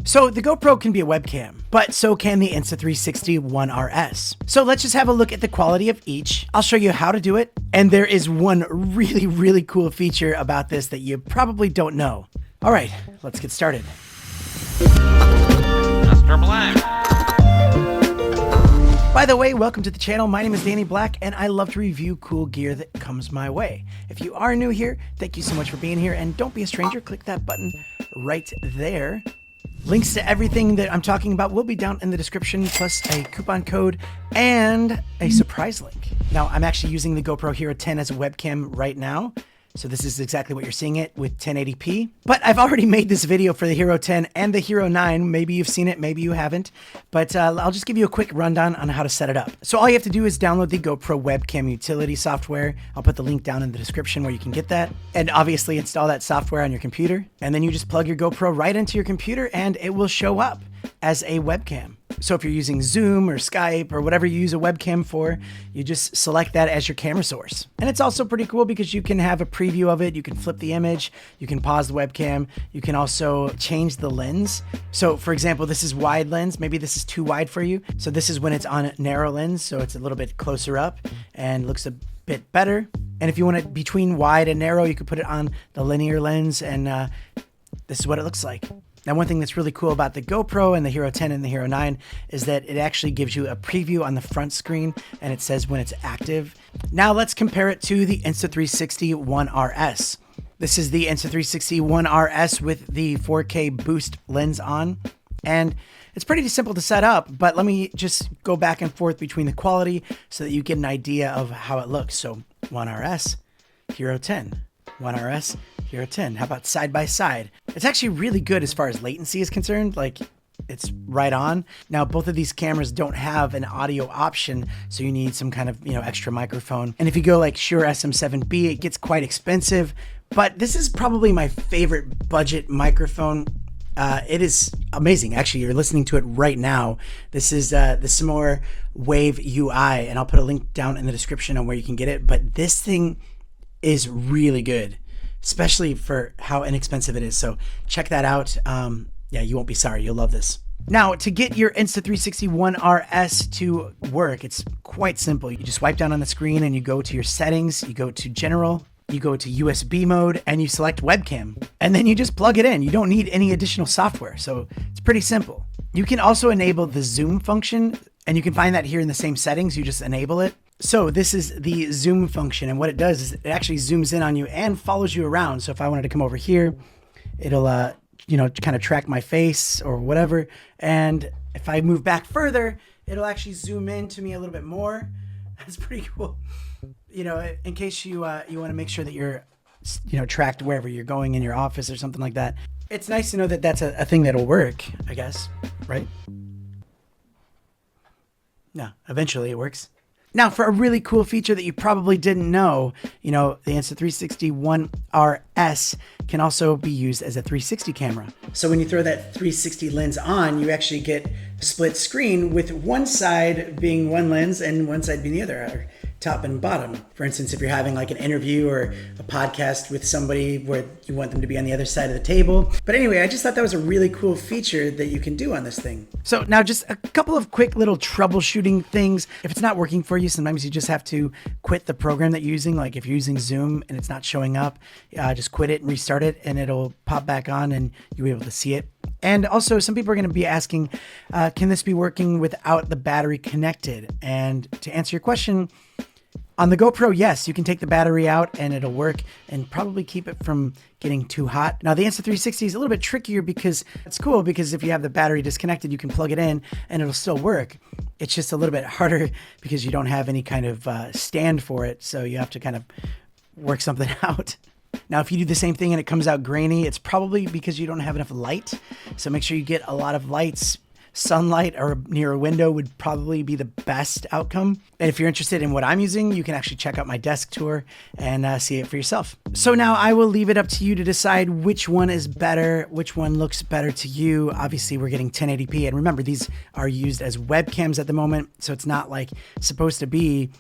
So the GoPro can be a webcam, but so can the Insta360 ONE RS. So let's just have a look at the quality of each. I'll show you how to do it. And there is one really cool feature about this that you probably don't know. All right, let's get started. Mr. Black. By the way, welcome to the channel. My name is Danny Black, and I love to review cool gear that comes my way. If you are new here, thank you so much for being here, and don't be a stranger. Click that button right there. Links to everything that I'm talking about will be down in the description, plus a coupon code and a surprise link. Now, I'm actually using the GoPro Hero 10 as a webcam right now. So this is exactly what you're seeing it with 1080p. But I've already made this video for the Hero 10 and the Hero 9. Maybe you've seen it, maybe you haven't. But I'll just give you a quick rundown on how to set it up. So all you have to do is download the GoPro webcam utility software. I'll put the link down in the description where you can get that. And obviously install that software on your computer. And then you just plug your GoPro right into your computer and it will show up as a webcam. So if you're using Zoom or Skype or whatever you use a webcam for, you just select that as your camera source. And it's also pretty cool because you can have a preview of it. You can flip the image, you can pause the webcam. You can also change the lens. So for example, this is wide lens. Maybe this is too wide for you. So this is when it's on a narrow lens. So it's a little bit closer up and looks a bit better. And if you want it between wide and narrow, you could put it on the linear lens and this is what it looks like. Now, one thing that's really cool about the GoPro and the Hero 10 and the Hero 9 is that it actually gives you a preview on the front screen and it says when it's active. Now let's compare it to the Insta360 ONE RS. This is the Insta360 ONE RS with the 4K boost lens on. And it's pretty simple to set up, but let me just go back and forth between the quality so that you get an idea of how it looks. So ONE RS, Hero 10, ONE RS, Hero 10. How about side by side? It's actually really good as far as latency is concerned. Like it's right on. Now, both of these cameras don't have an audio option, so you need some kind of, extra microphone. And if you go like Shure SM7B, it gets quite expensive, but this is probably my favorite budget microphone. It is amazing. Actually, you're listening to it right now. This is the Simor Wave UI, and I'll put a link down in the description on where you can get it. But this thing is really good, especially for how inexpensive it is. So check that out. Yeah, you won't be sorry. You'll love this. Now, to get your Insta360 ONE RS to work, it's quite simple. You just swipe down on the screen and you go to your settings, you go to general, you go to USB mode, and you select webcam. And then you just plug it in. You don't need any additional software. So it's pretty simple. You can also enable the zoom function, and you can find that here in the same settings. You just enable it. So this is the zoom function, and what it does is it actually zooms in on you and follows you around. So if I wanted to come over here, it'll kind of track my face or whatever. And if I move back further, it'll actually zoom in to me a little bit more. That's pretty cool. In case you want to make sure that you're tracked wherever you're going in your office or something like that. It's nice to know that that's a thing that'll work, I guess, right? No, eventually it works. Now, for a really cool feature that you probably didn't know, the Insta360 ONE RS can also be used as a 360 camera. So when you throw that 360 lens on, you actually get a split screen with one side being one lens and one side being the other, or top and bottom. For instance, if you're having like an interview or a podcast with somebody where you want them to be on the other side of the table. But anyway, I just thought that was a really cool feature that you can do on this thing. So now just a couple of quick little troubleshooting things. If it's not working for you, sometimes you just have to quit the program that you're using. Like if you're using Zoom and it's not showing up, just quit it and restart it and it'll pop back on and you'll be able to see it. And also some people are going to be asking, can this be working without the battery connected? And to answer your question, on the GoPro, yes, you can take the battery out and it'll work and probably keep it from getting too hot. Now the Insta360 is a little bit trickier because it's cool because if you have the battery disconnected, you can plug it in and it'll still work. It's just a little bit harder because you don't have any kind of stand for it. So you have to kind of work something out. Now, if you do the same thing and it comes out grainy, it's probably because you don't have enough light. So make sure you get a lot of lights. Sunlight or near a window would probably be the best outcome. And if you're interested in what I'm using, you can actually check out my desk tour and see it for yourself. So now I will leave it up to you to decide which one is better, which one looks better to you. Obviously, we're getting 1080p. And remember, these are used as webcams at the moment. So it's not like supposed to be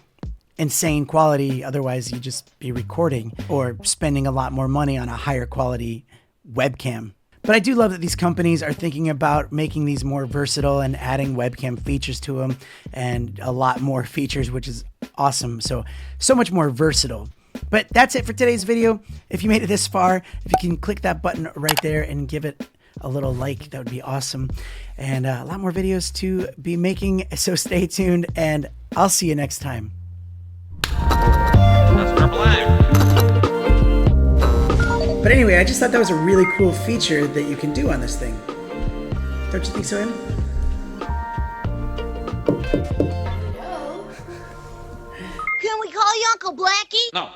insane quality. Otherwise, you'd just be recording or spending a lot more money on a higher quality webcam. But I do love that these companies are thinking about making these more versatile and adding webcam features to them, and a lot more features, which is awesome. So much more versatile. But that's it for today's video. If you made it this far, if you can click that button right there and give it a little like, that would be awesome. And a lot more videos to be making, so stay tuned, and I'll see you next time. But anyway, I just thought that was a really cool feature that you can do on this thing. Don't you think so, Em? Can we call you Uncle Blackie? No.